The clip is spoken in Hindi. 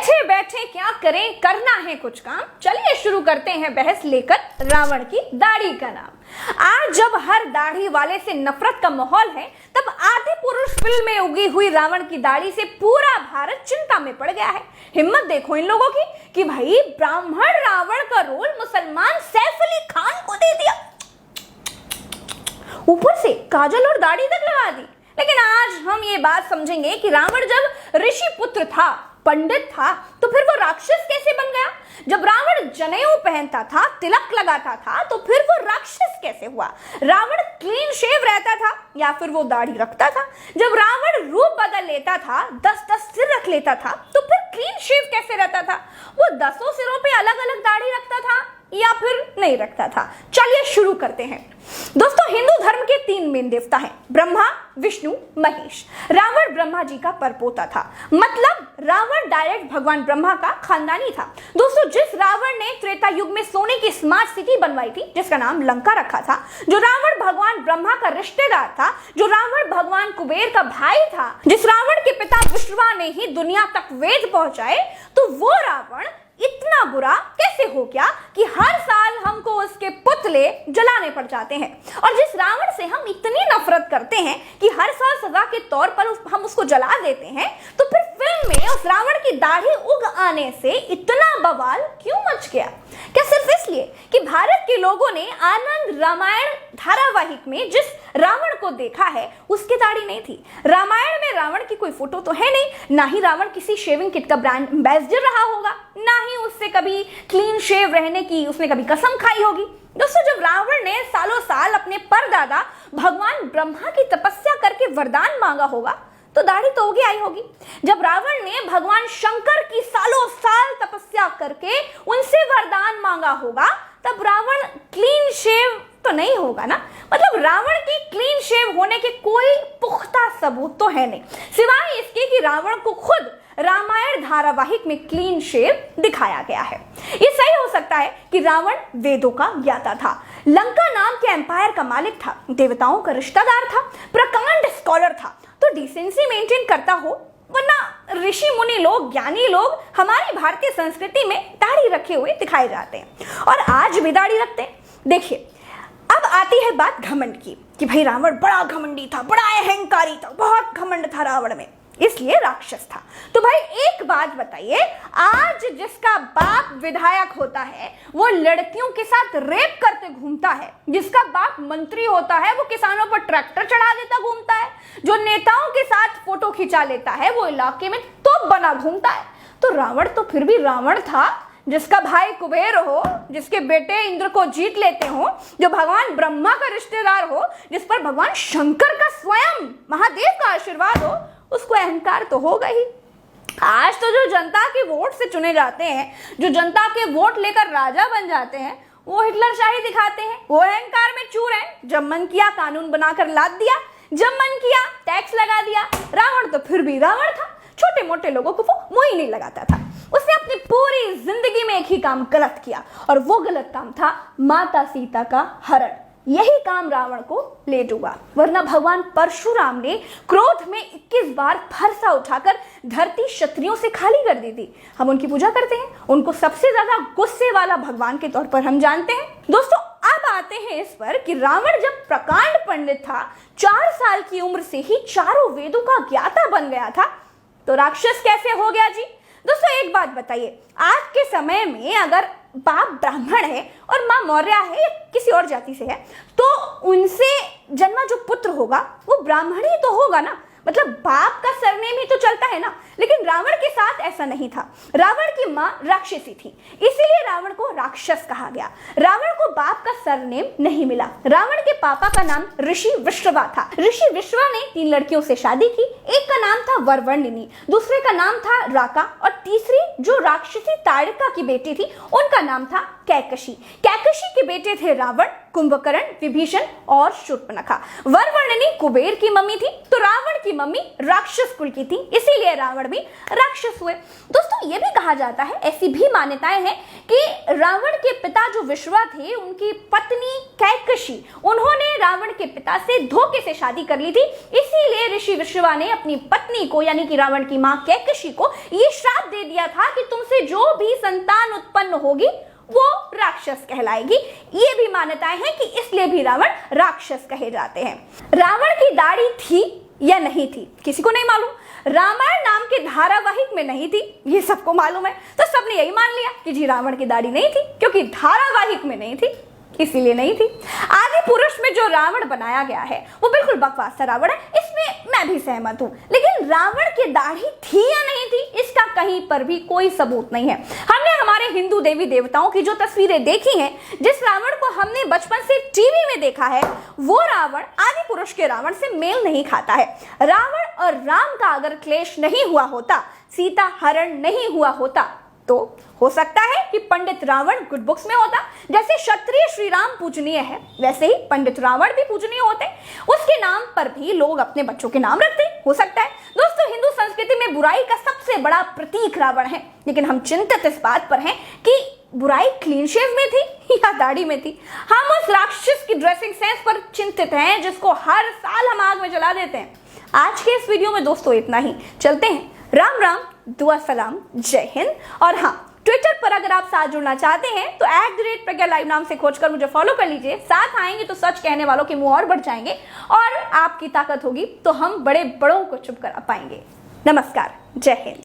बैठे बैठे क्या करें, करना है कुछ काम। चलिए शुरू करते हैं बहस लेकर रावण की दाढ़ी का नाम। आज जब हर दाढ़ी वाले से नफरत का माहौल है, तब आदि पुरुष फिल्म में उगी हुई रावण की दाढ़ी से पूरा भारत चिंता में पड़ गया है। हिम्मत देखो इन लोगों की कि भाई ब्राह्मण रावण का रोल मुसलमान सैफ अली खान को दे दिया, ऊपर से काजल और दाढ़ी तक लगा दी। लेकिन आज हम ये बात समझेंगे कि रावण जब ऋषि पुत्र था, पंडित था, तो फिर वो राक्षस कैसे बन गया? जब रावण जनेऊ पहनता था, तिलक लगाता था, तो फिर वो राक्षस कैसे हुआ? रावण क्लीन शेव रहता था या फिर वो दाढ़ी रखता था? जब रावण रूप बदल लेता था, 10-10 सिर रख लेता था, तो फिर क्लीन शेव कैसे रहता था? वो 10 सिरों पे अलग अलग दाढ़ी रखता था या फिर नहीं रखता था? चलिए शुरू करते हैं। दोस्तों, हिंदू धर्म के 3 मेन देवता हैं, ब्रह्मा, विष्णु, महेश। रावण ब्रह्मा जी का परपोता था, मतलब रावण डायरेक्ट भगवान ब्रह्मा का खानदानी था। दोस्तों, जिस रावण ने त्रेता युग में सोने की स्मार्ट सिटी बनवाई थी, जिसका नाम लंका रखा था, जो रावण भगवान ब्रह्मा का रिश्तेदार था, जो रावण भगवान कुबेर का भाई था, जिस रावण के पिता विश्वा ने ही दुनिया तक वेद पहुंचाए, तो वो रावण इतना बुरा कैसे हो गया कि हर साल हमको उसके पुतले जलाने पड़ जाते हैं? और जिस रावण से हम इतनी नफरत करते हैं कि हर साल सजा के तौर पर हम उसको जला देते हैं, तो फिर फिल्म में उस रावण की दाढ़ी उग आने से इतना बवाल क्यों मच गया? क्या सिर्फ इसलिए कि भारत के लोगों ने आनंद रामायण धारावाहिक में जिस रावण को देखा है उसकी दाढ़ी नहीं थी? रामायण में रावण की कोई फोटो तो है नहीं, ना ही रावण किसी शेविंग किट का ब्रांड एम्बेसडर रहा होगा, ना ही उससे कभी क्लीन शेव रहने की उसने कभी कसम खाई होगी। दोस्तों, जब रावण ने सालों साल अपने परदादा भगवान ब्रह्मा की तपस्या करके वरदान मांगा होगा, तो दाढ़ी तो उगी आई होगी। जब रावण ने भगवान शंकर की सालों साल तपस्या करके उनसे वरदान मांगा होगा, तब रावण क्लीन शेव तो नहीं होगा ना? मतलब रावण की क्लीन शेव होने के कोई पुख्ता सबूत तो है नहीं, सिवाय इसके कि रावण को खुद रामायण धारावाहिक में क्लीन शेव दिखाया गया है। ये सही हो सकता है कि रावण वेदों का ज्ञाता था, लंका नाम के एम्पायर का मालिक था, देवताओं का रिश्तेदार था, प्रकांड स्कॉलर था, तो डिसेंसी मेंटेन करता हो, वरना ऋषि मुनि लोग, ज्ञानी लोग हमारी भारतीय संस्कृति में दाढ़ी रखे हुए दिखाए जाते हैं और आज भी दाढ़ी रखते हैं। देखिए, अब आती है बात घमंड की कि भाई रावण बड़ा घमंडी था, बड़ा अहंकारी था, बहुत घमंड था रावण में, इसलिए राक्षस था। तो भाई एक बात बताइए, आज जिसका बाप विधायक होता है वो लड़कियों के साथ रेप करते घूमता है, जिसका बाप मंत्री होता है वो किसानों पर ट्रैक्टर चढ़ा देता घूमता है, जो नेताओं के साथ फोटो खिंचा लेता है वो इलाके में तोप बना घूमता है, तो रावण तो फिर भी रावण था। जिसका भाई कुबेर हो, जिसके बेटे इंद्र को जीत लेते हो, जो भगवान ब्रह्मा का रिश्तेदार हो, जिस पर भगवान शंकर का स्वयं महादेव का आशीर्वाद हो, उसको अहंकार तो होगा ही। आज तो जो जनता के वोट से चुने जाते हैं, जो जनता के वोट लेकर राजा बन जाते हैं, वो हिटलरशाही दिखाते हैं, वो अहंकार में चूर हैं। जब मन किया कानून बनाकर लाद दिया, जब मन किया टैक्स लगा दिया। रावण तो फिर भी रावण था, छोटे मोटे लोगों को वो मुंह ही नहीं लगाता था। उसने अपनी पूरी जिंदगी में एक ही काम गलत किया, और वो गलत काम था माता सीता का हरण। यही काम रावण को ले डूबा, वरना भगवान परशुराम ने क्रोध में 21 बार फरसा उठाकर धरती क्षत्रियों से खाली कर दी थी। हम उनकी पूजा करते हैं, उनको सबसे ज्यादा गुस्से वाला भगवान के तौर पर हम जानते हैं। दोस्तों, अब आते हैं इस पर कि रावण जब प्रकांड पंडित था, 4 साल की उम्र से ही चारों वेदों का ज्ञाता बन गया था, तो राक्षस कैसे हो गया जी? दोस्तों, एक बात बताइए, आज के समय में अगर बाप ब्राह्मण है और माँ मौर्य है या किसी और जाति से है, तो उनसे जन्मा जो पुत्र होगा वो ब्राह्मण ही तो होगा ना, मतलब बाप का सरनेम ही तो चलता है ना। लेकिन रावण के साथ ऐसा नहीं था। रावण की माँ राक्षसी थी, इसीलिए रावण को राक्षस कहा गया। रावण को बाप का सरनेम नहीं मिला। रावण के पापा का नाम ऋषि विश्रवा था। ऋषि विश्रवा ने 3 लड़कियों से शादी की। एक का नाम था वरवर्णिनी, दूसरे का नाम था राका, और तीसरी जो राक्षसी ताड़का की बेटी थी उनका नाम था कैकशी। कैकशी के बेटे थे रावण, कुंभकर्ण, विभीषण और शूर्पणखा। वरवर्णिनी कुबेर की मम्मी थी, तो रावण की मम्मी राक्षस कुल की थी, इसीलिए रावण भी राक्षस हुए। दोस्तों ये भी कहा जाता है, ऐसी भी मान्यताएं हैं कि रावण के पिता जो विश्वा थे, उनकी पत्नी कैकशी, उन्होंने रावण के पिता से धोखे से शादी कर ली थी। इसीलिए ऋषि विश्वा ने अपनी पत्नी को यानी कि रावण की मां कैकशी को ये श्राप दे दिया था कि तुमसे जो भी संतान उत्पन्न होगी वो राक्षस कहलाएगी। ये भी मान्यताएं हैं कि इसलिए भी रावण राक्षस कहे जाते हैं। रावण की दाढ़ी थी या नहीं थी किसी को नहीं मालूम। रामायण नाम के धारावाहिक में नहीं थी, ये सबको मालूम है। तो सबने यही मान लिया कि जी रावण की दाढ़ी नहीं थी, क्योंकि धारावाहिक में नहीं थी इसीलिए नहीं थी। आदि पुरुष में जो रावण बनाया गया है वो बिल्कुल बकवास सा रावण है, इसमें मैं भी सहमत हूं। लेकिन रावण की दाढ़ी थी या नहीं थी इसका कहीं पर भी कोई सबूत नहीं है। हमने हमारे हिंदू देवी देवताओं की जो तस्वीरें देखी हैं, जिस रावण को हमने बचपन से टीवी में देखा है, वो रावण आदि पुरुष के रावण से मेल नहीं खाता है। रावण और राम का अगर क्लेश नहीं हुआ होता, सीता हरण नहीं हुआ होता, तो हो सकता है कि पंडित रावण गुड बुक्स में होता। जैसे क्षत्रिय श्री राम पूजनीय है, वैसे ही पंडित रावण भी पूजनीय होते। उसके नाम पर भी लोग अपने बच्चों के नाम रखते, हो सकता है। दोस्तों हिंदू संस्कृति में बुराई का सबसे बड़ा प्रतीक रावण है, लेकिन हम चिंतित इस बात पर हैं कि बुराई क्लीन शेव में थी या दाढ़ी में थी। हम उस राक्षस की ड्रेसिंग सेंस पर चिंतित हैं जिसको हर साल हम आग में जला देते हैं। आज के इस वीडियो में दोस्तों इतना ही। चलते हैं, राम राम, दुआ सलाम, जय हिंद। और हाँ, ट्विटर पर अगर आप साथ जुड़ना चाहते हैं तो @प्रज्ञा नाम से खोजकर मुझे फॉलो कर लीजिए। साथ आएंगे तो सच कहने वालों के मुंह और बढ़ जाएंगे, और आपकी ताकत होगी तो हम बड़े बड़ों को चुप करा पाएंगे। नमस्कार, जय हिंद।